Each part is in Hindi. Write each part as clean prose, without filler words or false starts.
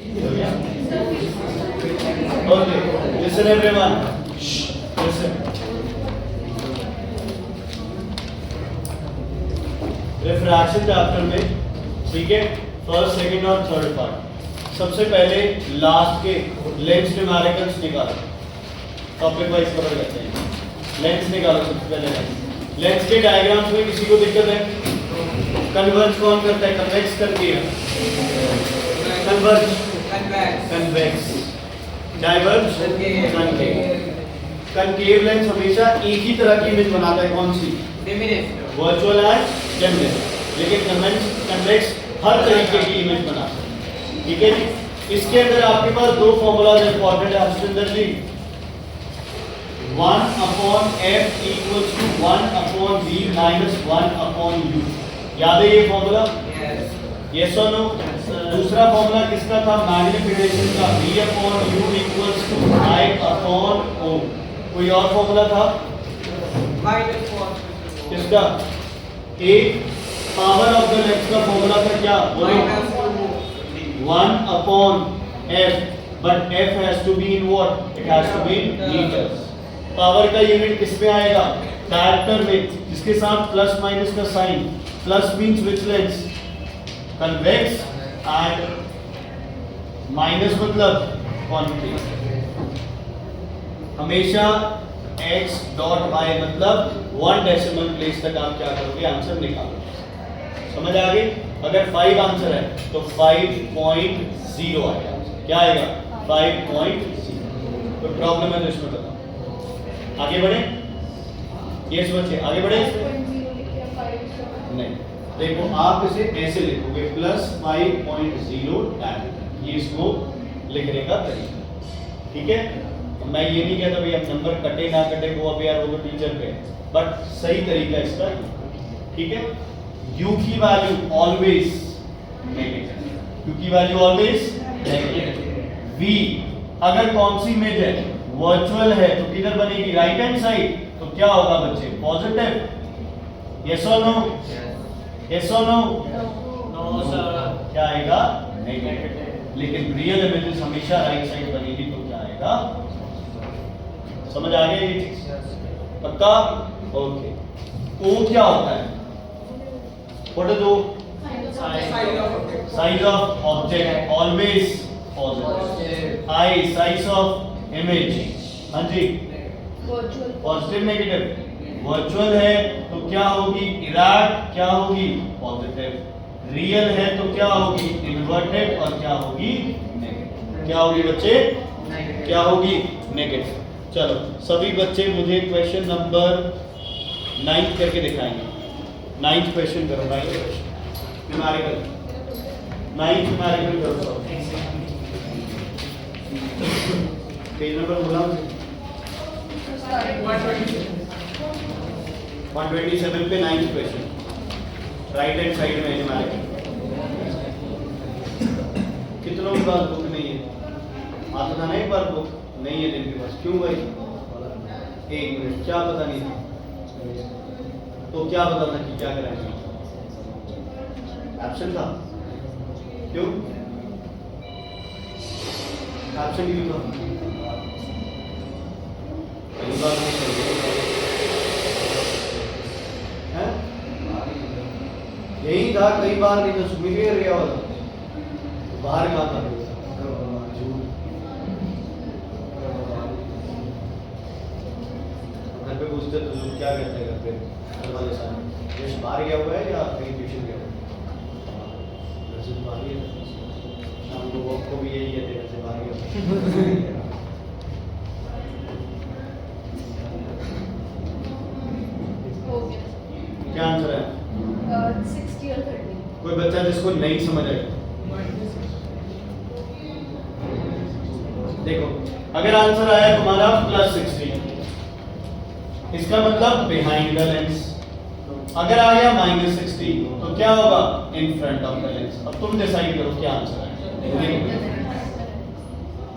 Okay, listen everyone. Listen. Refraction chapter में, ठीक है, फर्स्ट, सेकंड और थर्ड पार्ट। सबसे पहले लास्ट के लेंस न्यूमेरिकल्स निकालो, टॉपिक वाइज कवर करते हैं। लेंस निकालो सबसे पहले। लेंस के डायग्राम्स में किसी को दिक्कत है? कन्वर्ज कौन करता है? कन्वेक्स करती है। Converge convex, diverge concave. Concave lens हमेशा एक ही तरह की इमेज बनाता है, कौन सी? Virtual and diminish. लेकिन कन्वेक्स हर तरीके की इमेज बनाता है, ठीक है जी। इसके अंदर आपके पास दो फॉर्मूलाज इंपॉर्टेंट है हर्षचंद्र जी। 1/f equals to 1/v minus 1/u। याद है ये फॉर्मूला? यस और नो? दूसरा फॉर्मूला किसका था? मैग्निफिकेशन का, v/u equals to I/o। कोई और फॉर्मूला था किसका? a power of the lens का फॉर्मूला था क्या? 1/f, but f has to be in what? It has to be in meters। Power का यूनिट किस में आएगा? डायरेक्टर में, जिसके साथ प्लस माइनस का sign. Plus means which lens? Convex, and minus मतलब कॉन्केव। हमेशा x डॉट y मतलब 1 डेसिमल प्लेस तक आप क्या करोगे? आंसर निकालो। समझ आ गई? अगर 5 आंसर है तो 5.0 आएगा। क्या आएगा? 5.0। कोई प्रॉब्लम है तो इसमें बताओ। आगे बढ़े? ये समझिए, आगे बढ़े? नहीं, देखो आप इसे ऐसे लिखोगे +5.0 डायमीटर। ये इसको लिखने का तरीका, ठीक है। मैं ये नहीं कहता भाई अब नंबर कटे ना कटे वो अब यार वो तो टीचर पे, बट सही तरीका इसका, ठीक है। u की वैल्यू ऑलवेज नेगेटिव, u की वैल्यू ऑलवेज नेगेटिव। v अगर कौन सी इमेज है? वर्चुअल है तो किधर बनेगी? Right hand side. तो क्या होगा बच्चे? पॉजिटिव। यस और नो? यस और नो? No sir. क्या आएगा? नेगेटिव। लेकिन रियल इमेजेस हमेशा राइट साइड बनेगी तो क्या आएगा? समझ आ गया ये चीज? पक्का? ओके। ओ क्या होता है? What is O? Size of object, always positive. I size of image, हाँ जी, पॉजिटिव नेगेटिव। वर्चुअल है तो क्या होगी? इरैक्ट। क्या होगी? पॉजिटिव। रियल है तो क्या होगी? इन्वर्टेड। और क्या होगी? नेगेटिव। क्या होगी बच्चे? क्या होगी? नेगेटिव। चलो सभी बच्चे मुझे क्वेश्चन नंबर 9 करके दिखाएंगे। 9th क्वेश्चन करो। 9th question numerical, 9th numerical करो। पेज नंबर बोला 127 पे 9th question, right hand side में न्यूमेरिकल। कितनों के पास बुक नहीं है? आता था ना एक बार बुक नहीं है जिनके पास? क्यों भाई? 1 मिनट, क्या पता नहीं था? तो क्या पता था कि क्या कराएंगे? एब्सेंट था। क्यों एब्सेंट क्यों था? यही था, कई बार नहीं तो सुमित गया वाला बाहर कहा था। घर पे पूछते तो लोग क्या कहते हैं? घर पे घर वाले सारे यश बाहर गया हुआ है या कहीं ट्यूशन गया हुआ है? घर से बाहर ही है। शाम को वॉक को भी यही कहते हैं, घर से बाहर गया। क्या आंसर है? 60 और 30। कोई बच्चा जिसको नहीं समझ आए? देखो अगर आंसर आया तुम्हारा +60, इसका मतलब बिहाइंड द लेंस। अगर आ गया -60 तो क्या होगा? In front of the lens. अब तुम डिसाइड करो क्या आंसर है।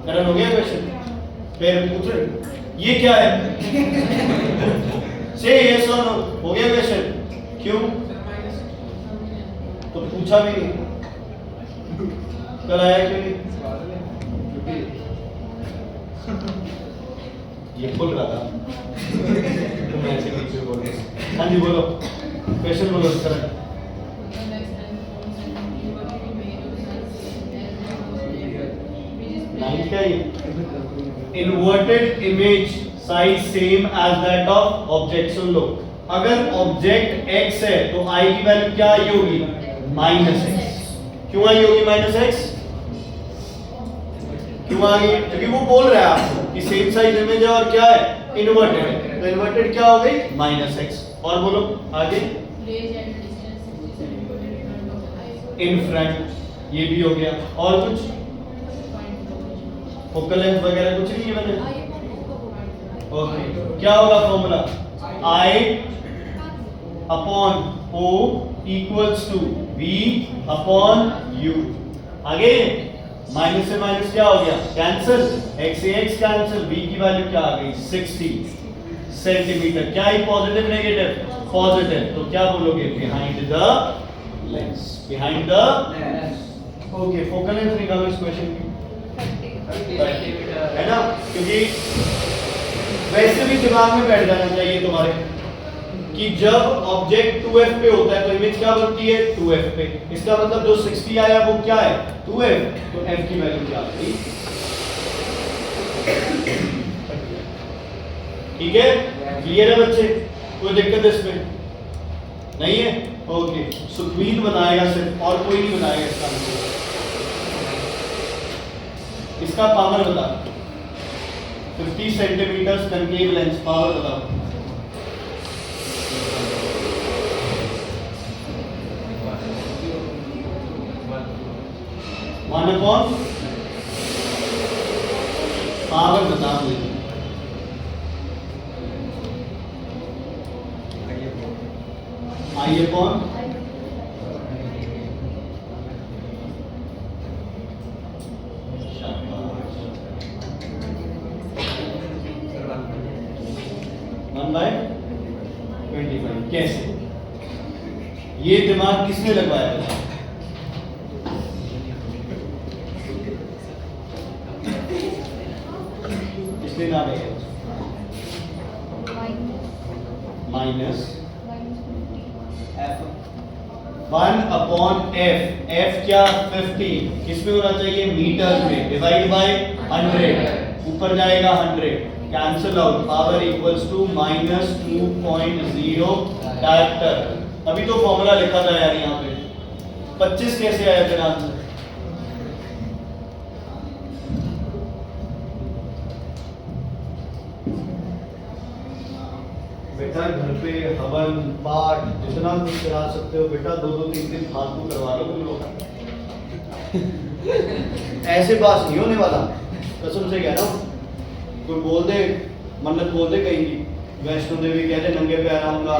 करण हो गया क्वेश्चन? फिर पूछ ये क्या है? से यस और नो। हो गया क्वेश्चन? क्यों? तो पूछा भी नहीं, कल आया क्यों नहीं? ये खुल रहा था तो मैं ऐसे पीछे बोल रहा। हाँ जी बोलो, क्वेश्चन बोलो इस तरह। नाइन्थ क्या है? Inverted image size same as that of object. सुन लो, अगर ऑब्जेक्ट x है तो i की वैल्यू क्या आई होगी? -x। क्यों आई होगी -x? क्यों आ गई? क्योंकि वो बोल रहा है आपको कि सेम साइज इमेज है और क्या है? इन्वर्टेड है। तो इन्वर्टेड क्या हो गई? -x। और बोलो आगे। इन फ्रंट ये भी हो गया। और कुछ फोकल लेंथ वगैरह कुछ नहीं है मैंने। ओके, क्या होगा formula? I upon O equals to V upon U। आगे माइनस से माइनस क्या हो गया? कैंसिल। x से x कैंसिल। V की वैल्यू क्या आ गई? 60 सेंटीमीटर। क्या है? Positive negative? पॉजिटिव। तो क्या बोलोगे? Behind the lens. Behind the okay, focal length निकालो इस क्वेश्चन की, है ना? क्योंकि वैसे भी दिमाग में बैठ जाना चाहिए तुम्हारे कि जब ऑब्जेक्ट 2f पे होता है तो इमेज क्या बनती है? 2f पे। इसका मतलब जो 60 आया वो क्या है? 2f। तो f की वैल्यू क्या आती? ठीक है, क्लियर है बच्चे? कोई दिक्कत इसमें नहीं है? ओके, सुखवीर बनाएगा सिर्फ, और कोई नहीं बनाएगा इसका आंसर। इसका पावर बता। 50 सेंटीमीटर कनकेव लेंस, पावर बताओ। वन अपॉन पावर बता मुझे। आई अपॉन वन बाय 25। कैसे? ये दिमाग किसने लगवाया था? किसने नाम है? Minus one upon F. F क्या? 50। किसमें होना चाहिए? मीटर में। Divide by 100। ऊपर जाएगा 100, cancel out. Power equals to -2.0 dioptre. अभी तो फॉर्मूला लिखा था यार यहाँ पे। 25 कैसे आया तेरा आंसर? बेटा घर पे हवन पाठ जितना भी करा सकते हो बेटा, 2-2 3-3 फालतू करवा लो तुम लोग। ऐसे पास नहीं होने वाला, कसम से कह रहा हूँ। कोई बोल दे, मन्नत बोल दे कहीं की, वैष्णो देवी कह दे नंगे पैर आऊंगा,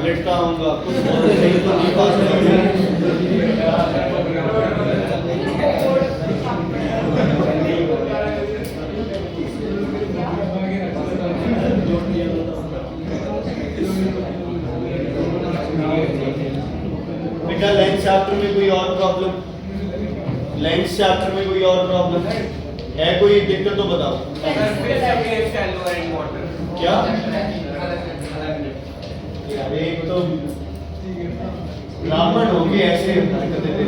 लिटता आऊंगा, कुछ बोल दे नहीं तो नहीं पास बेटा। लेंस चैप्टर में कोई और प्रॉब्लम? लेंस चैप्टर में कोई और प्रॉब्लम है? कोई दिक्कत तो बताओ। क्या? एक तो ब्राह्मण हो गए ऐसे हरकतें थे।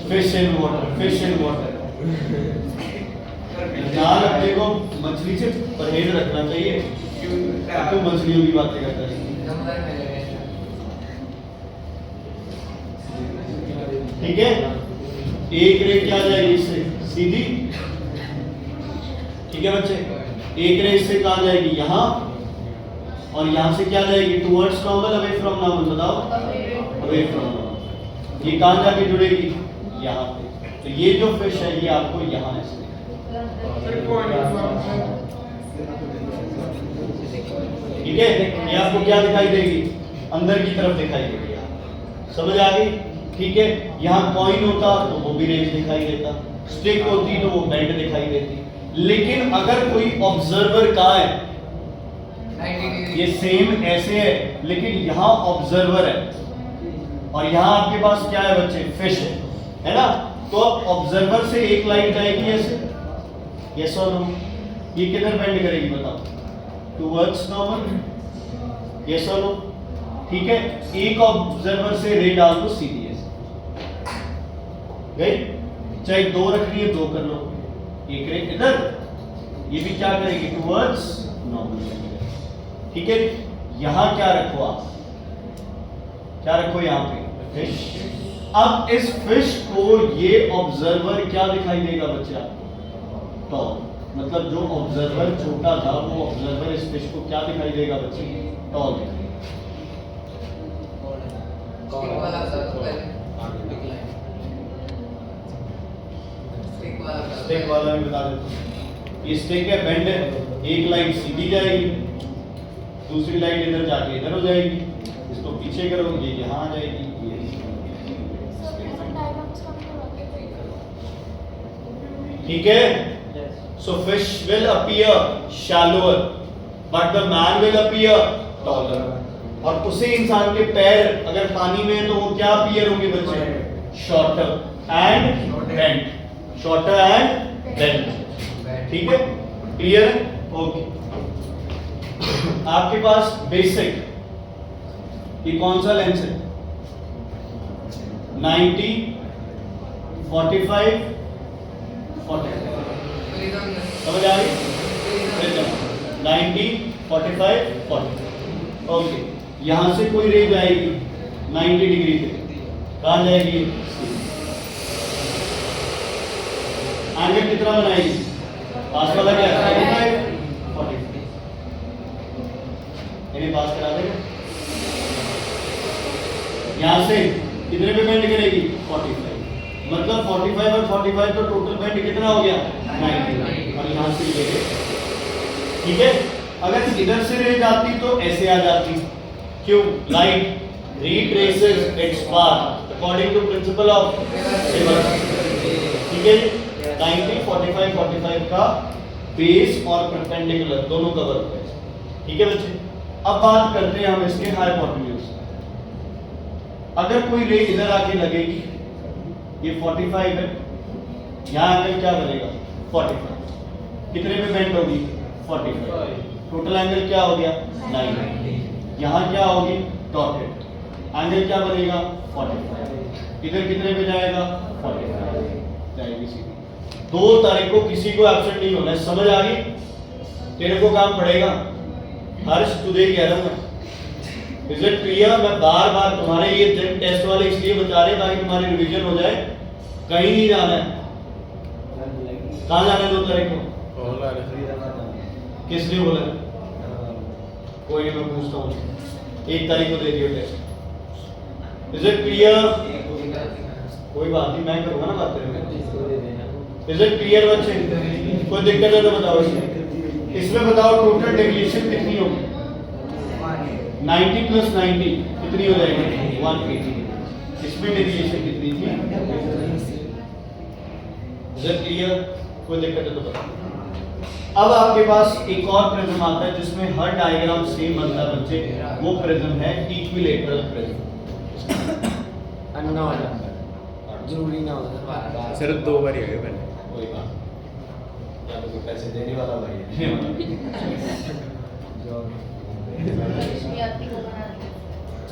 Fish in water, fish in water. नाल अपने को मछली से परहेज रखना चाहिए। तो मछलियों की बातें करता है। ठीक है, एक रे क्या जाएगी इससे? सीधी। ठीक है बच्चे, एक रे इससे कहां जाएगी? यहां। और यहां से क्या जाएगी? Towards normal, away from normal? बताओ। Away from normal. ये कहां जाके जुड़ेगी? यहां पे। तो ये जो फिश है ये आपको यहां है। ठीक है, ये आपको क्या दिखाई देगी? अंदर की तरफ दिखाई देगी। समझ आ गई? ठीक है, यहाँ कॉइन होता तो वो भी रेंज दिखाई देता, स्टिक होती तो वो बेंड दिखाई देती। लेकिन अगर कोई ऑब्जर्वर कहाँ है? ये सेम ऐसे है, लेकिन यहाँ ऑब्जर्वर है और यहाँ आपके पास क्या है बच्चे? फिश है ना? तो अब ऑब्जर्वर से एक लाइट जाएगी ऐसे, यस और नो? ये किधर बेंड करेगी बताओ? टुवर्ड्स नॉर्मल, यस और नो? ठीक है, एक ऑब्जर्वर से रे डाल दो सीधी ऐसे गई, चाहे दो रखनी है दो कर लो, एक रे इधर, ये भी क्या करेगी? Towards normal. ठीक है, यहां क्या रखो आप? क्या रखो यहाँ पे? फिश। अब इस फिश को ये ऑब्जर्वर क्या दिखाई देगा बच्चे आपको? टॉल। मतलब जो ऑब्जर्वर छोटा था वो ऑब्जर्वर इस फिश को क्या दिखाई देगा बच्चे? टॉल दिखाई देगा। स्टिक वाला भी बता देता हूं। ये स्टिक है, बेंड है, एक लाइन सीधी जाएगी, दूसरी लाइन इधर जाके इधर हो जाएगी, इसको पीछे करो ये यहाँ आ जाएगी, ये ठीक है। So fish will appear shallower but the man will appear taller. और उसी इंसान के पैर अगर पानी में है तो वो क्या अपीयर होंगे बच्चे? Shorter and bent, shorter and bent. ठीक है, क्लियर है? ओके। आपके पास बेसिक ये कौन सा लेंस है? 90, 45, 40। समझ आ रही? 90, 45, 40। ओके, यहां से कोई रे जाएगी 90 डिग्री पे, कहां जाएगी? एंगल कितना बनाएगी? पास वाला क्या? 45, 45। इन्हें पास करा देगा। यहां से कितने पे बेंड करेगी? 45। मतलब 45 और 45 तो टोटल बेंड कितना हो गया? 90। और यहां से ये रे, ठीक है। अगर इधर से रे जाती तो ऐसे आ जाती। क्यों? Light retraces its path according to principle of reversal। ठीक है, 90, 45, 45 का बेस और परपेंडिकुलर दोनों कवर होता है। ठीक है बच्चे, अब बात करते हैं हम इसके हाइपोटेन्यूज। अगर कोई रे इधर आके लगेगी, ये 45 है, यहाँ एंगल क्या बनेगा? 45। कितने पे बेंड होगी? 45। टोटल एंगल क्या हो गया? 90। यहाँ क्या होगी? डॉटेड। एंगल क्या बनेगा? 45। इधर कितने पे जाएगा? 45 जाएगी सीधी। 2 तारीख को किसी को एब्सेंट नहीं होना है, समझ आ गई? तेरे को काम पड़ेगा हर्ष, तुझे कह रहा हूं मैं। Is it clear? मैं बार बार तुम्हारे ये टेस्ट वाले इसलिए बता रहे ताकि तुम्हारी रिवीजन हो जाए। कहीं नहीं जाना है। कहाँ जाना है 2 तारीख को? किस लिए बोला? कोई नहीं, मैं पूछता हूँ। 1 तारीख को दे दियो टेस्ट। Is it clear? कोई बात नहीं, मैं करूँगा ना बात करेंगे। इज इट क्लियर बच्चे? कोई दिक्कत है तो बताओ। इसमें बताओ टोटल डेविएशन कितनी होगी? 90 प्लस 90 कितनी हो जाएगी? 180। इसमें डेविएशन कितनी थी? Is it clear? कोई दिक्कत है तो बताओ। अब आपके पास एक और प्रिज्म आता है जिसमें हर डायग्राम सेम बनता है बच्चे, वो प्रिज्म है इक्विलेटरल प्रिज्म। अन्ना हो जाता है, जरूरी ना होता सिर्फ 2 बार ही है पहले। कोई बात क्या तो कोई पैसे देने वाला भाई है।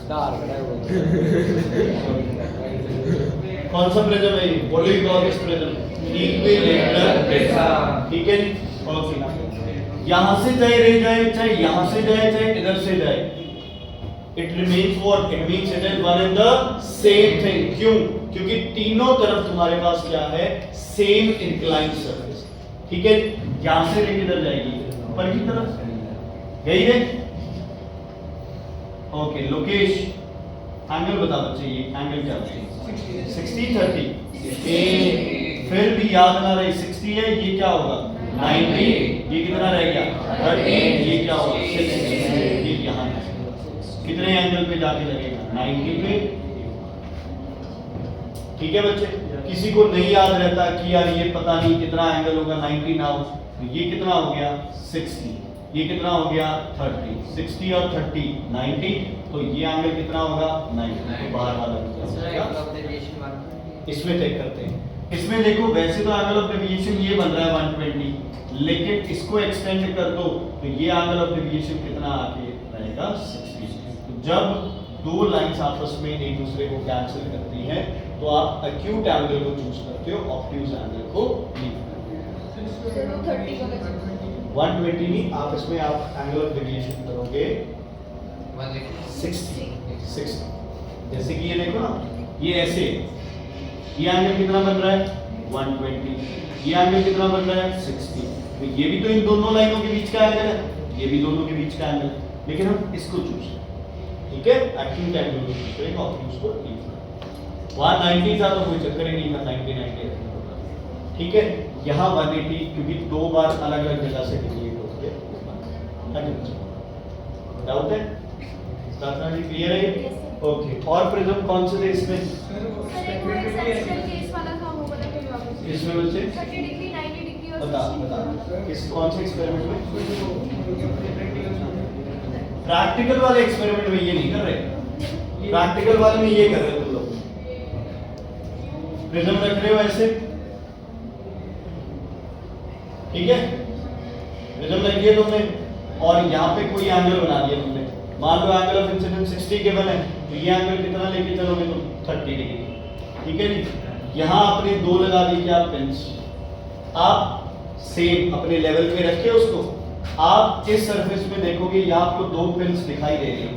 दार बड़ा कौन सा प्रिज्म है ये? What do you call this prism? Equilateral prism. ठीक है जी, ओके। यहां से चाहे रे जाए, चाहे यहां से जाए, चाहे इधर से जाए, it remains what? It means it is one and the same thing. क्यों? क्योंकि तीनों तरफ तुम्हारे पास क्या है? Same inclined surface. ठीक है, यहां से रे किधर जाएगी? ऊपर की तरफ। यही है। ओके लोकेश, एंगल बता बच्चे, ये एंगल क्या है? 60, 30। फिर भी याद ना रहे 60 है, ये क्या होगा? 90। ये कितना रह गया? 30। ये क्या होगा? 60। ये यहाँ कितने एंगल पे जाके लगेगा? 90 पे। ठीक है बच्चे, किसी को नहीं याद रहता कि यार ये पता नहीं कितना एंगल होगा 90 ना हो, तो ये कितना हो गया? 60। ये कितना हो गया? 30। 60 और 30 90, तो ये एंगल कितना होगा? 90। तो बाहर वाला इसमें चेक करते हैं। इसमें देखो वैसे तो एंगल ऑफ डेविएशन ये बन रहा है 120, लेकिन इसको एक्सटेंड कर दो तो ये एंगल ऑफ डेविएशन कितना आके रहेगा 60। तो जब दो लाइंस आपस में एक दूसरे को कैंसिल करती हैं तो आप एक्यूट एंगल को चूज करते हो, ऑब्ट्यूज एंगल को लीव करते हो। चलो 30 का बचा 120 नहीं, आप इसमें आप एंगल ऑफ डेविएशन करोगे 60। जैसे कि ये देखो ना, ये ऐसे, ये एंगल कितना बन रहा है 120, ये एंगल कितना बन रहा है 60। तो ये भी तो इन दोनों लाइनों के बीच का एंगल है, ये भी दोनों के बीच का एंगल, लेकिन हम इसको चूज करें, ठीक है, एक्यूट एंगल को चूज करेंगे, ऑब्ट्यूज को लीव करें। वहां 90 था तो कोई चक्कर ही नहीं था, 90 ठीक है। यहाँ 180 क्योंकि दो बार अलग अलग जगह से डिलीट होती है। डाउट है? क्लियर है? ओके, और प्रिज्म कौन से थे इसमें? सर एक वो एक्सेप्शनल केस वाला था, वो वाला फिर वापस इसमें बच्चे 30 डिग्री 90 डिग्री और बता किस कौन से एक्सपेरिमेंट में? प्रैक्टिकल वाले एक्सपेरिमेंट में ये नहीं कर रहे, प्रैक्टिकल वाले में ये कर रहे तुम लोग। प्रिज्म रख रहे हो ऐसे, ठीक है, प्रिज्म रख दिया तुमने और यहाँ पे कोई एंगल बना दिया तुमने। मान लो एंगल ऑफ इंसिडेंस 60 गिवन है, तो ये एंगल कितना लेके चलोगे तुम 30 डिग्री, ठीक है जी। यहाँ आपने दो लगा दी क्या पिंस, आप सेम अपने लेवल पे रखे उसको। आप इस सरफेस में देखोगे यहाँ आपको दो पिंस दिखाई दे रही है।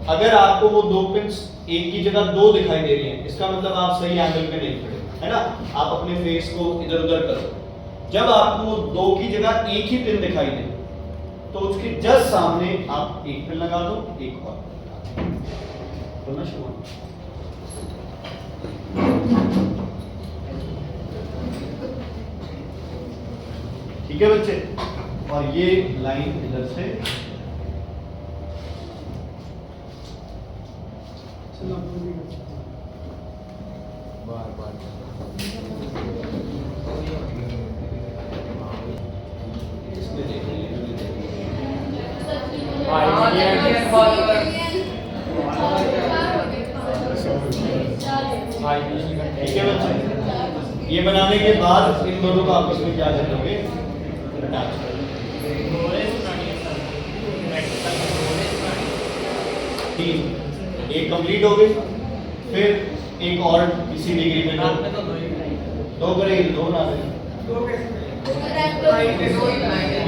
अगर आपको वो दो पिंस एक की जगह दो दिखाई दे रही है, इसका मतलब आप सही एंगल पे नहीं खड़े, है ना। आप अपने फेस को इधर उधर करो, जब आपको दो की जगह एक ही पिन दिखाई दे तो उसके जस्ट सामने आप एक पिन लगा दो, एक और बोलना शुरू। ठीक है बच्चे, और ये लाइन इधर से बार बार ठीक है बच्चे, ये बनाने के बाद इन दोनों को आपस में क्या कर दोगे, अटैच कर दोगे। तीन एक कंप्लीट हो गई, फिर एक और किसी डिग्री में दो करेंगे, दो ना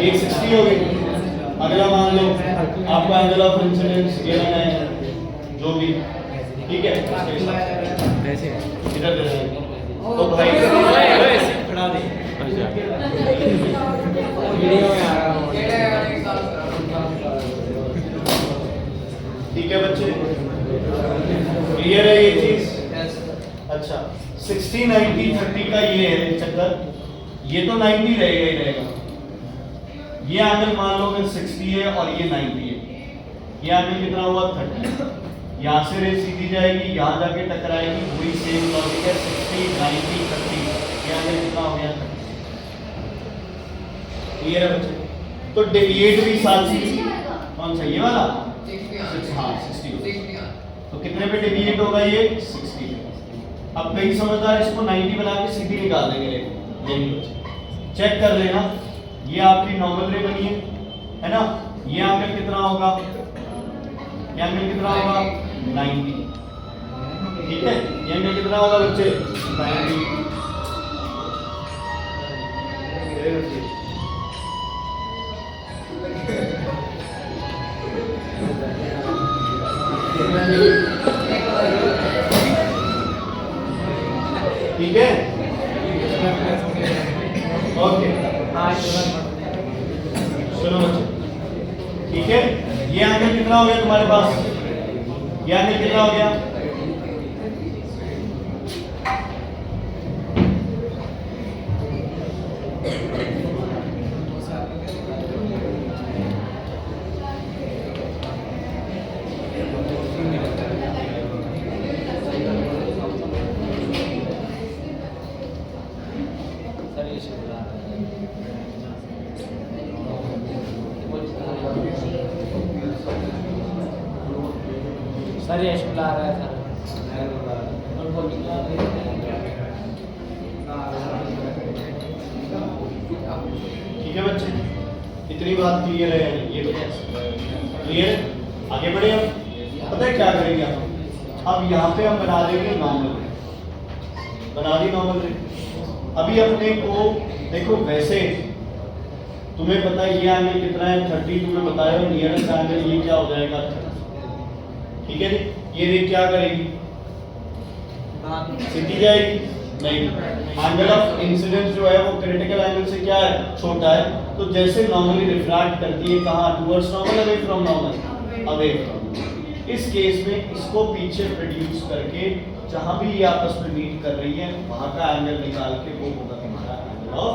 एक 60 हो गई। अगला मान लो आपको एंगल ऑफ इंसिडेंस ये लेना है जो भी, ठीक है, इधर तो भाई खड़ा दे वीडियो में आ रहा हूँ। ठीक है बच्चे, क्लियर है ये चीज? अच्छा, 60 90 30 का ये है चक्कर, ये तो 90 रहेगा ही रहेगा। ये एंगल मान लो अगर 60 है और ये 90 है, ये एंगल कितना हुआ 30। यहाँ से रे सीधी जाएगी, यहाँ जाके टकराएगी, वही सेम लॉजिक है, 60 90 30, ये एंगल कितना हो गया 30। क्लियर है बच्चे? तो डेविएट भी साथ ही, कौन सा ये वाला? हाँ 60। तो कितने पे डेविएट होगा ये 60। अब कई समझदार इसको 90 बना के सीधी निकाल देंगे, लेकिन चेक कर लेना, ये आपकी नॉर्मल रे बनी है ना। ये एंगल कितना होगा, ये एंगल कितना होगा 90, ठीक है। ये एंगल कितना होगा बच्चे 90। ठीक है, ओके सुनो बच्चे, ठीक है। ये एंगल कितना हो गया तुम्हारे पास, ये एंगल कितना हो गया, सर यश बुला रहा है सर। ठीक है बच्चे, इतनी बात क्लियर है यानी ये क्लियर। आगे बढ़े हम, पता है क्या करेंगे हम, अब यहाँ पे हम बना देंगे नॉर्मल रेट, बना दी नॉर्मल रेट। अभी अपने को देखो, वैसे तुम्हें पता है ये एंगल कितना है 30, तुम्हें बताया नियरेस्ट एंगल ये क्या हो जाएगा 30, ठीक है जी। ये रेट क्या करेगी, सीधी जाएगी नहीं, एंगल ऑफ इंसिडेंस जो है वो क्रिटिकल एंगल से क्या है, छोटा है, तो जैसे नॉर्मली रिफ्रैक्ट करती है कहाँ, towards normal, away from normal, away from. इस केस में इसको पीछे प्रोड्यूस करके जहां भी ये आपस में मीट कर रही है वहां का एंगल निकाल के वो होगा हमारा एंगल ऑफ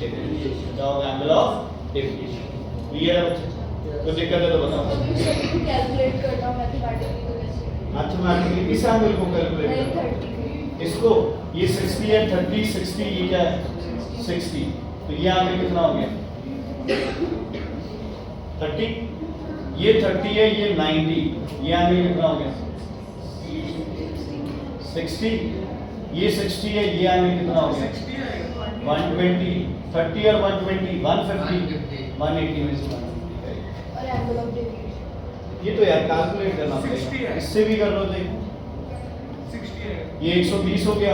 डेविएशन, क्या होगा एंगल ऑफ डेविएशन। क्लियर है बच्चे, तो दिक्कत है तो बताओ। कैलकुलेट करना मैथमेटिकली तो कैसे, मैथमेटिकली इस एंगल को कैलकुलेट नहीं करना, 30 इसको ये 60 है, 30 60, ये क्या है 60, तो ये एंगल कितना हो गया 30, ये 30 है, ये 90, ये एंगल कितना हो गया 60, ये 60 है, ये एंगल कितना हो गया 120, 30 और 120 150, 180 में से 150 करें। और एंगल ऑफ डेविएशन ये तो यार कैलकुलेट करना पड़ेगा, इससे भी कर लो देखो, ये 120 हो गया,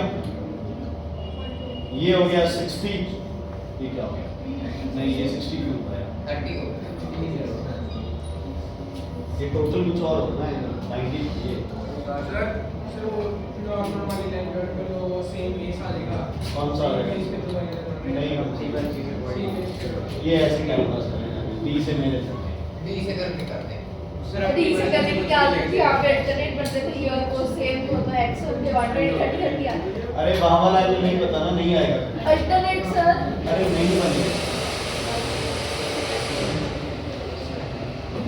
ये हो गया 60, ये क्या हो गया, नहीं ये 60 क्यों हो गया 30 हो गया। ये टोटल कुछ और होगा ना 90, ये कौन सा रहेगा, नहीं ये ऐसे कैलकुलेट करेंगे, 30 से मेरे तक 20 से करके करते हैं। डी से करने की क्या आदत थी, आप अल्टरनेट करते थे, ये और वो सेम होता है, एक्स और डिवाइडेड 30 आता। अरे वहाँ वाला जो नहीं पता ना, नहीं आएगा, अल्टरनेट सर, अरे नहीं बनेगा,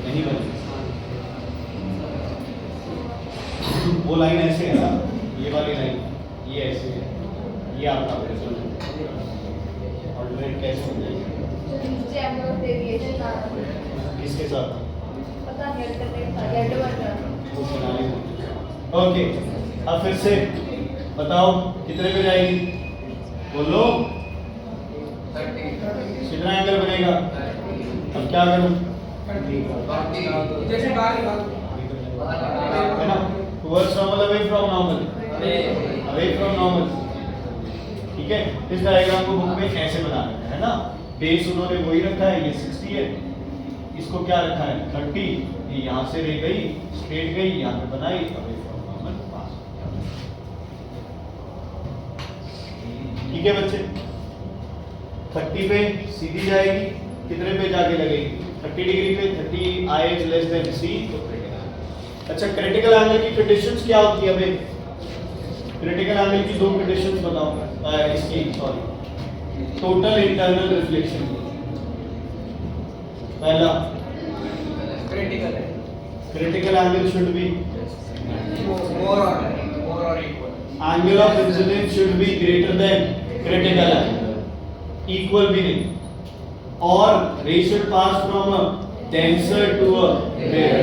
नहीं बनेगा, वो लाइन ऐसे है ना, ये वाली लाइन ये ऐसे है, ये आपका ऑल्टरनेट कैसे हो जाएगा, नीचे एंगल ऑफ डेविएशन आ रहा है, किसके साथ, पता नहीं अल्टरनेट था गेट वन। ओके, अब फिर से बताओ कितने पे जाएगी, बोलो 30 कितना एंगल बनेगा, अब क्या करूं, जैसे है ना, towards normal, away from normal, away from normal, ठीक है। इस डायग्राम को बुक में ऐसे बनाना है ना, बेस उन्होंने वही रखा है, ये 60 है, इसको क्या रखा है 30, ये यहाँ से रह गई स्ट्रेट गई, यहाँ पे बनाई, अवे फ्रॉम नॉर्मल पास, ठीक है बच्चे। 30 पे सीधी जाएगी, कितने पे जाके लगेगी 30 डिग्री पे, 30 I is less than C, तो क्रिटिकल। अच्छा, क्रिटिकल एंगल की कंडीशंस क्या होती है, अबे क्रिटिकल एंगल की दो कंडीशंस बताओ, इसकी सॉरी टोटल इंटरनल रिफ्लेक्शन, पहला क्रिटिकल है, critical angle should be more और equal, angle of incidence should be greater than critical angle, equal भी नहीं, और ray should pass from a denser to a rare,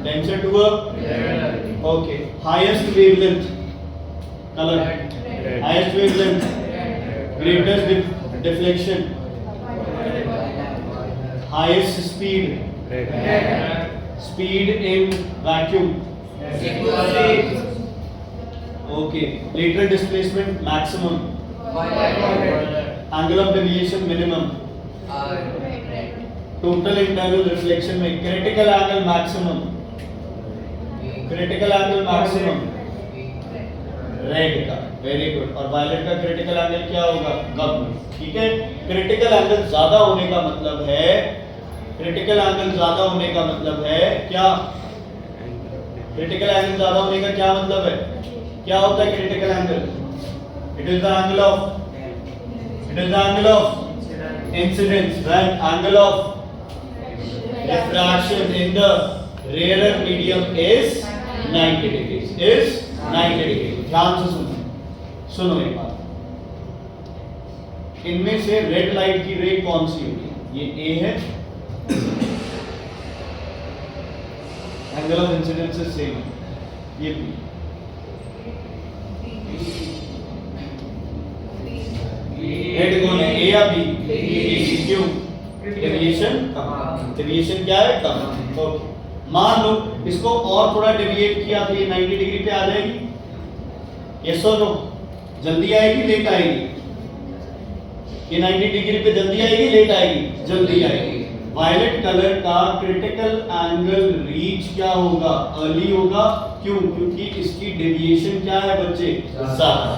denser to a, okay, highest wavelength colour, highest wavelength, greatest deflection, highest speed, speed in vacuum, okay, lateral displacement maximum, angle of deviation minimum, total internal reflection में critical angle maximum, critical angle maximum red का, वेरी गुड, और वायलेट का क्रिटिकल एंगल क्या होगा कम, ठीक है। क्रिटिकल एंगल ज्यादा होने का मतलब है, क्रिटिकल एंगल ज्यादा होने का मतलब है क्या, क्रिटिकल एंगल ज्यादा होने का क्या मतलब है, क्या होता है critical angle, it is the angle of, it is the angle of incidence, right, angle of refraction in the rare medium is 90 degrees, is 90 degree. ध्यान से सुनो एक बात, इनमें से रेड लाइट की रे कौन सी होगी, ये ए है, एंगल ऑफ इंसिडेंस से सेम है, ये बी, रेड कौन है, ए या बी, क्यों, डेविएशन कम, डेविएशन क्या है कम। ओके, मान लो इसको और थोड़ा डेविएट किया तो ये 90 डिग्री पे आ जाएगी, यस और नो? जल्दी आएगी लेट आएगी? ये 90 डिग्री पे जल्दी आएगी लेट आएगी? जल्दी आएगी। वायलेट कलर का क्रिटिकल एंगल रीच क्या होगा? अर्ली होगा। क्यों? क्योंकि इसकी डेविएशन क्या है बच्चे? ज्यादा।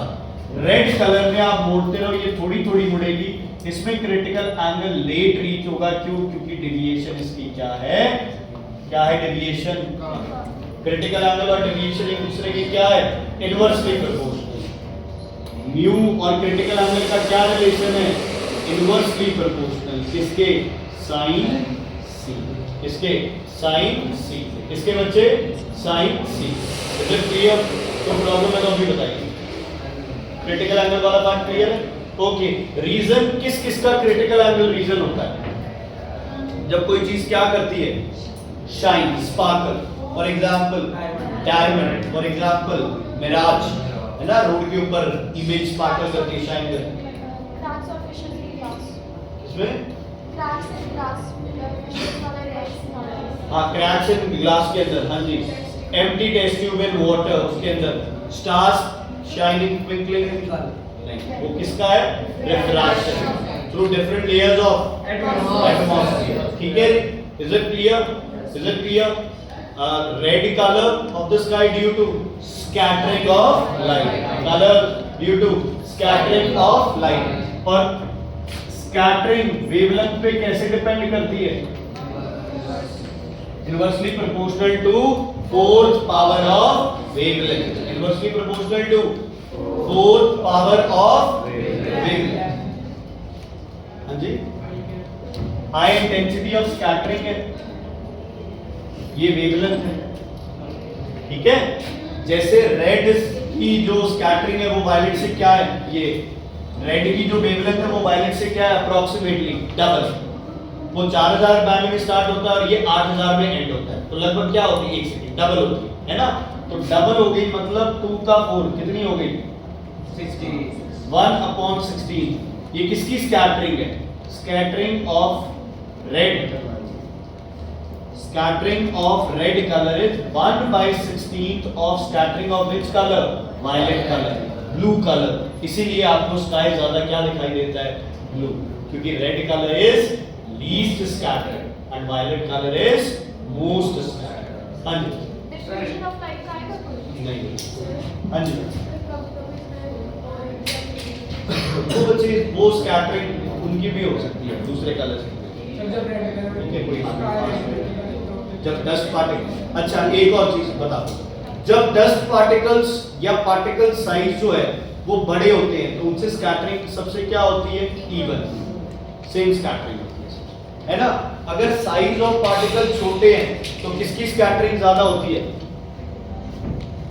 रेड कलर में आप मोड़ते रहो, ये थोड़ी थोड़ी मुड़ेगी, इसमें क्रिटिकल एंगल लेट रीच होगा। क्यों? क्योंकि डेविएशन इसकी क्या है? क्या है डेविएशन? क्रिटिकल एंगल और डेविएशन एक दूसरे की क्या है? Inversely proportional. म्यू और क्रिटिकल एंगल का क्या रिलेशन है? Inversely proportional. किसके? साइन सी। किसके? साइन सी। किसके बच्चे? साइन सी। मतलब क्लियर? तो प्रॉब्लम है तो अभी बताइए। क्रिटिकल एंगल वाला पार्ट क्लियर है? ओके, रीजन किस किस का क्रिटिकल एंगल रीजन होता है? जब कोई चीज क्या करती है? Shine, sparkle. For example diamond, for example mirage, है ना? रोड के ऊपर इमेज स्पार्कल करती है, शाइन करती है। cracks और fishes in glass, इसमें cracks in glass, fishes वाला cracks in glass, हाँ, क्रैक्स इन ग्लास के अंदर, हाँ जी। Empty test tube in water, उसके अंदर स्टार्स शाइनिंग ट्विंकलिंग, नहीं, वो किसका है? Refraction through different layers of atmosphere. ठीक है, is it clear? Is it clear? Red colour of the sky due to scattering of light, colour due to scattering of light. और स्कैटरिंग वेवलेंथ पे कैसे डिपेंड करती है? Inversely proportional to fourth power of wavelength, inversely proportional to fourth power of wavelength. हाँ जी, हाई इंटेंसिटी ऑफ स्कैटरिंग है, ये वेवलेंथ है। ठीक है, जैसे रेड की जो स्कैटरिंग है वो वायलेट से क्या है? ये रेड की जो वेवलेंथ है वो वायलेट से क्या है? Approximately double. वो 4000 बैंड में स्टार्ट होता है और ये 8000 में एंड होता है, तो लगभग क्या होती है? 1 सेकंड डबल होती है ना? तो डबल हो गई मतलब 2 का 4 कितनी हो गई? 60। 1/16। ये किसकी स्कैटरिंग है? Scattering of red, scattering of red colour is 1/16 of scattering of which colour? Violet colour, blue colour. इसीलिए आपको स्काई ज्यादा क्या दिखाई देता है? ब्लू, क्योंकि red colour is least scattered and violet colour is most scattered. हाँ जी, diffusion of light का आएगा कोई? नहीं, हाँ जी। वो बच्चे वो स्कैटरिंग उनकी भी हो सकती है दूसरे कलर से। ठीक है, कोई जब डस्ट पार्टिकल, अच्छा एक और चीज बता दो, जब डस्ट पार्टिकल्स या पार्टिकल साइज जो है वो बड़े होते हैं तो उनसे स्कैटरिंग सबसे क्या होती है? इवन, सेम स्कैटरिंग होती है ना? अगर साइज ऑफ पार्टिकल छोटे हैं तो किसकी स्कैटरिंग ज्यादा होती है?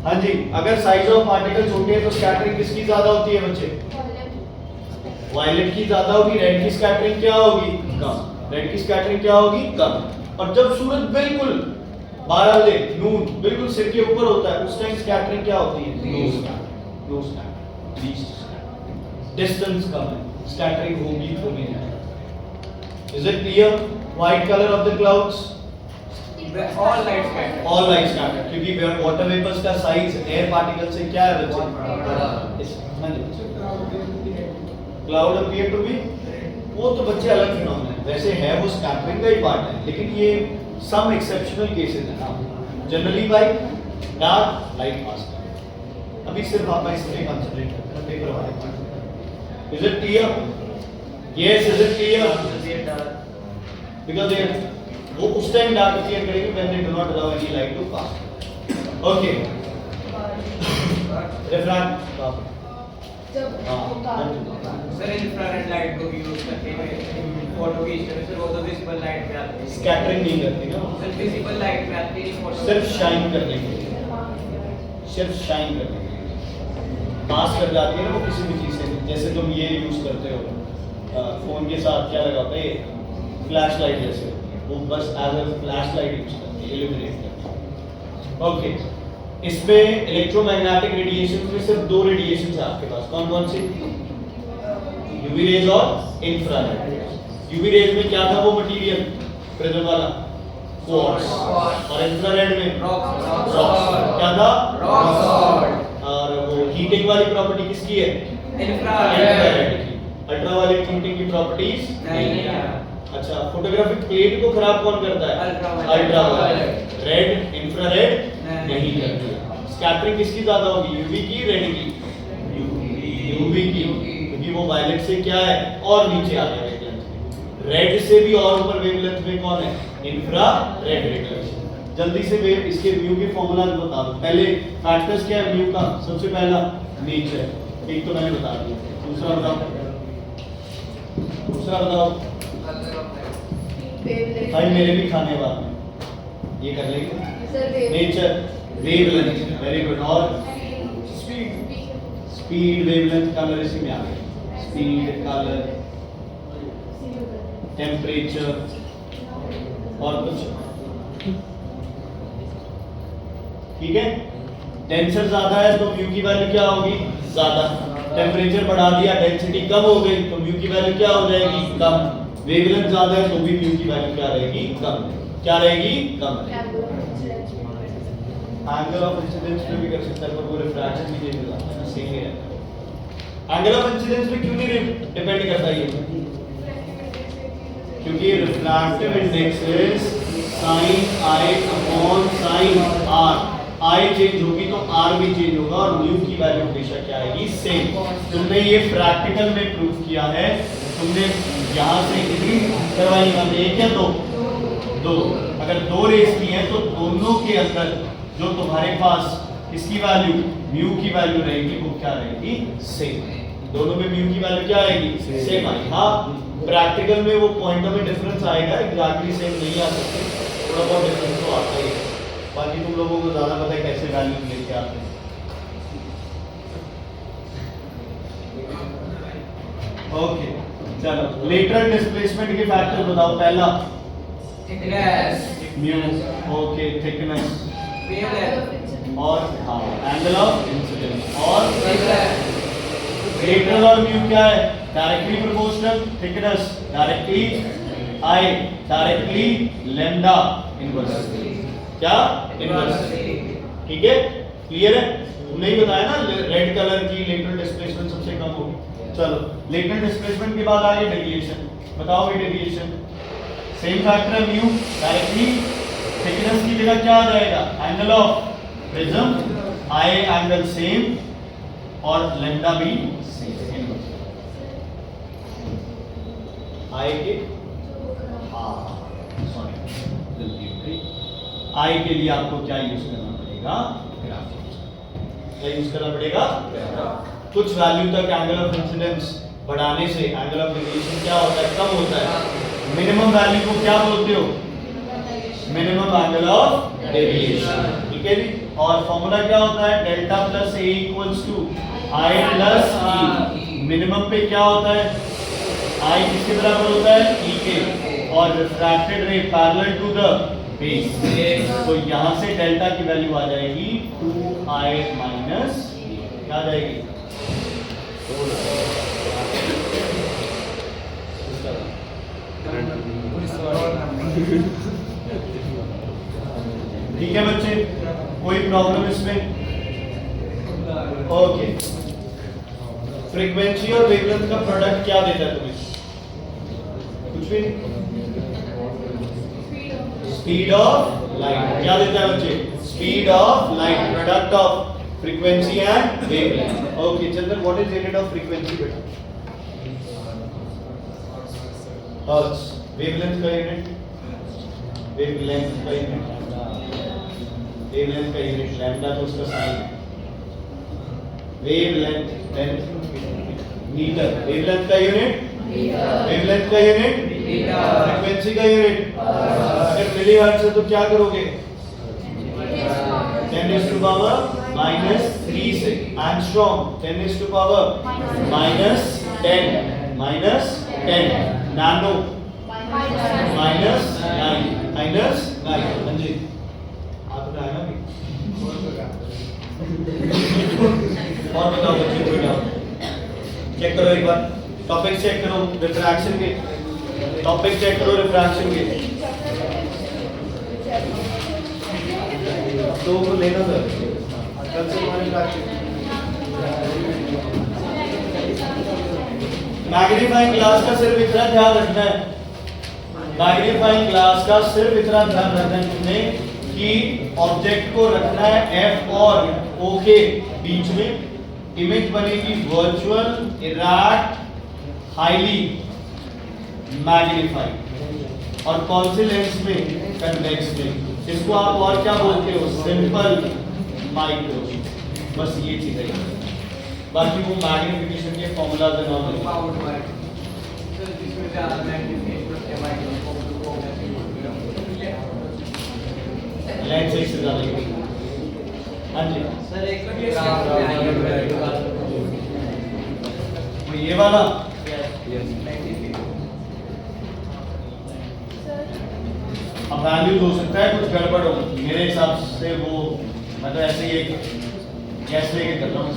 हाँ जी, अगर साइज ऑफ पार्टिकल छोटे हैं तो स्कैटरिंग किसकी ज्यादा होती है बच्चे? वायलेट की ज्यादा होगी। रेड की स्कैटरिंग क्या होगी? कम। रेड की स्कैटरिंग क्या होगी? कम। और जब सूरज बिल्कुल 12 बजे नून बिल्कुल सिर के ऊपर होता है उस टाइम स्कैटरिंग क्या होती है? लो स्कैटरिंग, लो स्कैटरिंग, लीस्ट स्कैटरिंग। डिस्टेंस कम है, स्कैटरिंग होगी तो नहीं। Is it clear? White colour of the clouds, all light scattered, all light scattered, क्योंकि वाटर वेपर्स का साइज एयर पार्टिकल से क्या है बच्चे? क्लाउड अपीयर टू बी, वो तो बच्चे अलग फिनोमेना है, वैसे है वो स्कैटरिंग का ही पार्ट है, लेकिन ये सम एक्सेप्शनल केसेस है ना। Generally by dark light pass कर। अभी सिर्फ आप इस पे कंसंट्रेट करते हैं पेपर वाले part. Is it clear? Yes, is it clear? Because they वो उस टाइम डार्क अपीयर करेंगे when they do not allow any light to pass. Okay, refract जब होगा सर इंफ्रारेड लाइट को यूज करके फोटो खींचते हैं, सर वो तो विजिबल लाइट पे आती है, स्कैटरिंग नहीं करती ना, सर विजिबल लाइट पे आती है फोटो सिर्फ शाइन करने के लिए, सिर्फ शाइन करने के लिए पास कर जाती है ना वो किसी भी चीज से। जैसे तुम ये यूज करते हो फोन के साथ क्या लगा होता है? फ्लैश लाइट जैसे, वो बस as a flash light use करती है, इल्यूमिनेट करती है। ओके, इसमें इलेक्ट्रोमैग्नेटिक रेडिएशन में सिर्फ 2 रेडिएशन है आपके पास, कौन कौन सी? यूवी रेज और इंफ्रारेड। यूवी रेज में क्या था वो मटेरियल प्रिज्म वाला क्वार्ट्ज, और इंफ्रारेड में रॉक्स क्या था रॉक्स और वो हीटिंग वाली प्रॉपर्टी किसकी है इंफ्रारेड की। अल्ट्रावायलेट हीटिंग की प्रॉपर्टीज नहीं है। अच्छा फोटोग्राफिक प्लेट को खराब कौन करता है अल्ट्रावायलेट, रेड इंफ्रारेड नहीं करती है। स्कैटरिंग किसकी ज्यादा होगी यूवी की रेड की यूवी की, क्योंकि वो वायलेट से क्या है और नीचे आ गया वेवलेंथ, रेड से भी और ऊपर वेवलेंथ में कौन है इंफ्रारेड रेडिएशन। जल्दी से वेव इसके म्यू के फार्मूला बता दो। पहले फैक्टर्स क्या है म्यू का, सबसे पहला नेचर, एक तो मैंने बता दिया, दूसरा बताओ भाई मेरे भी खाने बाद में ये कर लेंगे। नेचर वेवलेंथ वेरी गुड, और स्पीड वेवलेंथ कलर इसी में आ गया, स्पीड कलर टेम्परेचर और कुछ ठीक है। टेंसर ज्यादा है तो म्यू की वैल्यू क्या होगी ज्यादा, टेम्परेचर बढ़ा दिया डेंसिटी कम हो गई तो म्यू की वैल्यू क्या हो जाएगी कम, वेवलेंथ ज्यादा है तो भी म्यू की वैल्यू क्या रहेगी कम, क्या रहेगी कम। एंगल ऑफ इंसिडेंस पे भी कर सकता है पर वो रिफ्रैक्शन भी नहीं मिलता है ना, सेम ही रहता है। एंगल ऑफ इंसिडेंस पे क्यों नहीं डिपेंड करता ये, क्योंकि refractive index is sin i upon sin r, i change होगी तो r भी चेंज होगा और म्यू की वैल्यू हमेशा क्या आएगी सेम। तुमने ये प्रैक्टिकल में प्रूव किया है, तुमने यहाँ से कितनी करवाई बात एक या दो, अगर दो रेस की है तो दोनों के अंदर जो तुम्हारे पास इसकी वैल्यू म्यू की वैल्यू रहेगी वो क्या रहेगी सेम, दोनों में म्यू की वैल्यू क्या आएगी सेम आएगी। हाँ प्रैक्टिकल में वो पॉइंटों में डिफरेंस आएगा, एग्जैक्टली सेम नहीं आ सकते, थोड़ा बहुत डिफरेंस तो आता ही है। बाकी तुम लोगों को ज्यादा पता है कैसे वैल्यू लेके आते हैं। ओके चलो लेटरल डिस्प्लेसमेंट के फैक्टर बताओ। पहला thickness mu, okay thickness wavelength और हाँ एंगल ऑफ इंसिडेंस, और वेवलेंथ लेटरल और म्यू क्या है directly proportional, thickness directly I, directly lambda inversely क्या इनवर्सली। ठीक है क्लियर है, तुमने ही बताया ना रेड कलर की लेटरल डिस्प्लेसमेंट सबसे कम होगी। चलो लेटरल डिस्प्लेसमेंट के बाद आगे डेविएशन, बताओ ये डेविएशन सेम फैक्टर है म्यू, डायरेक्टली थिकनेस की जगह क्या आ जाएगा angle of prism, I angle same और लैम्डा भी सेम आएगी। हाँ सॉरी जल्दी हो गई, आई के लिए आपको क्या यूज करना पड़ेगा ग्राफ, क्या यूज करना पड़ेगा कुछ वैल्यू तक एंगल ऑफ इंसिडेंस बढ़ाने से एंगल ऑफ डेविएशन क्या होता है कम होता है, मिनिमम वैल्यू को क्या बोलते हो मिनिमम एंगल ऑफ डेविएशन। ठीक है जी, और फॉर्मूला क्या होता है delta plus A equals to I plus E, minimum पे क्या होता है आई किसके बराबर होता है ई के, और refracted ray parallel to the base, तो यहां से डेल्टा की वैल्यू आ जाएगी 2i माइनस क्या आ जाएगी ठीक है बच्चे, कोई प्रॉब्लम इसमें? ओके फ्रीक्वेंसी और वेवलेंथ का प्रोडक्ट क्या देता है तुम्हें? कुछ भी स्पीड ऑफ लाइट क्या देता है बच्चे? Speed of light, product of frequency and wavelength. Okay Chandan what is unit of frequency बेटा? हर्ट्ज। वेवलेंथ का यूनिट? वेवलेंथ का यूनिट वेवलेंथ का यूनिट लैम्डा, तो उसका साइन है वेवलेंथ मीटर। वेवलेंथ का यूनिट वेवलेंथ का यूनिट फ्रीक्वेंसी का यूनिट। अगर मिली हर्ट्ज है तो क्या करोगे 10 टू पावर -3 से, एंगस्ट्रॉम 10 टू पावर -10 नैनो -9 हाँ जी हाथ में आया ना और बताओ बच्चे कोई डाउट? चेक करो एक बार टॉपिक चेक करो रिफ्रैक्शन के। टॉपिक चेक करो रिफ्रैक्शन के। तो वो लेना सर कल से हमारे मैग्नीफाइंग ग्लास का सिर्फ इतना ध्यान रखना है, मैग्नीफाइंग ग्लास का सिर्फ इतना ध्यान रखना है तुमने कि ऑब्जेक्ट को रखना है एफ और ओ के बीच में, इमेज बनेगी वर्चुअल, इरैक्ट, हाईली मैग्नीफाइड। और कौन से लेंस में? कन्वेक्स में। इसको आप और क्या बोलते हो? Simple micro. बस ये चीज है, बाकी वो मैग्निफिकेशन के फॉर्मूलाज है नॉर्मल। सर जिसमें ज्यादा मैग्नीफिकेशन होता है माइक्रोस्कोप को लेंस एक से ज्यादा। हाँ जी सर एक वो ये वाला अब वैल्यूज हो सकता है कुछ गड़बड़ हो, मेरे हिसाब से वो मतलब ऐसे ही एक गैस लेके कर रहा हूँ।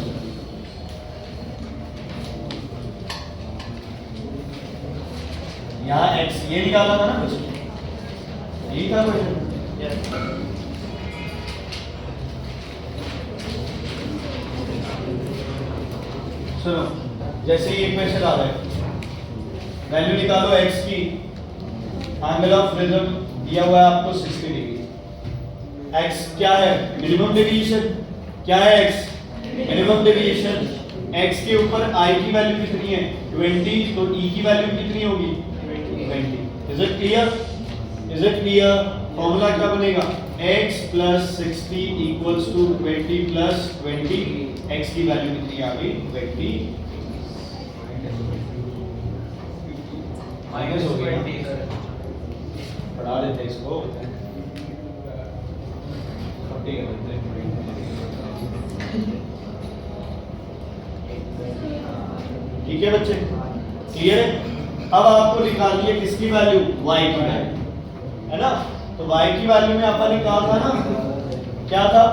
यहाँ x ये निकाला था ना कुछ, यही था क्वेश्चन। सुनो, जैसे ये क्वेश्चन आ रहा है, वैल्यू निकालो x की, एंगल ऑफ प्रिज्म दिया हुआ है आपको 60 डिग्री। x क्या है? Minimum deviation. क्या है x? Minimum deviation. x के ऊपर i की वैल्यू कितनी है? 20, तो e की वैल्यू कितनी होगी? 20। Is it clear? Is it clear? Formula क्या बनेगा? x plus 60 equals to 20 plus 20। x की वैल्यू कितनी आ गई? 20 माइनस हो गया। बढ़ा देते इसको, ठीक है बच्चे, क्लियर है? अब आपको निकालनी है किसकी वैल्यू? y की वैल्यू, है ना? तो y की वैल्यू में आपका निकाल था ना, क्या था?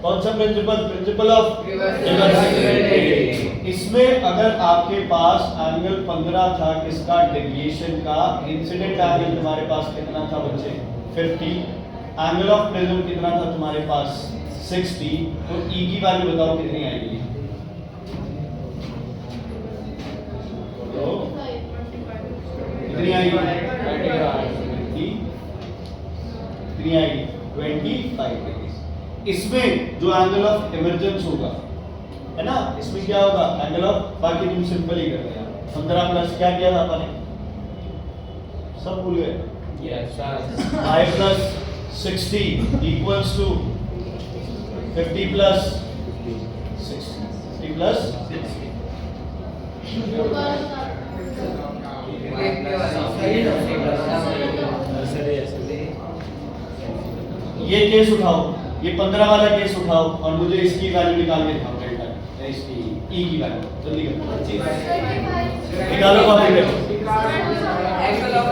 कौन सा प्रिंसिपल? Principle of reversibility. इसमें अगर आपके पास एंगल 15 था किसका? डेविएशन का। इंसिडेंट एंगल तुम्हारे पास कितना था बच्चे? 50। एंगल ऑफ प्रिज्म कितना था तुम्हारे पास? 60। तो e की वैल्यू बताओ कितनी आएगी? कितनी आएगी? कितनी आएगी? 25 डिग्री। इसमें जो एंगल ऑफ इमर्जेंस होगा, है ना, इसमें क्या होगा? एंगल ऑफ, बाकी तुम सिंपल ही कर रहे हैं। 15 प्लस क्या किया था अपने? सब भूल गए? Yes 5 plus 60 equals to 50 plus 60। 50 plus 60। ये केस उठाओ, ये 15 वाला केस उठाओ और मुझे इसकी वैल्यू निकाल के दिखाओ, डेल्टा या इसकी e की वैल्यू जल्दी करो। निकालो कॉपी पे। Angle of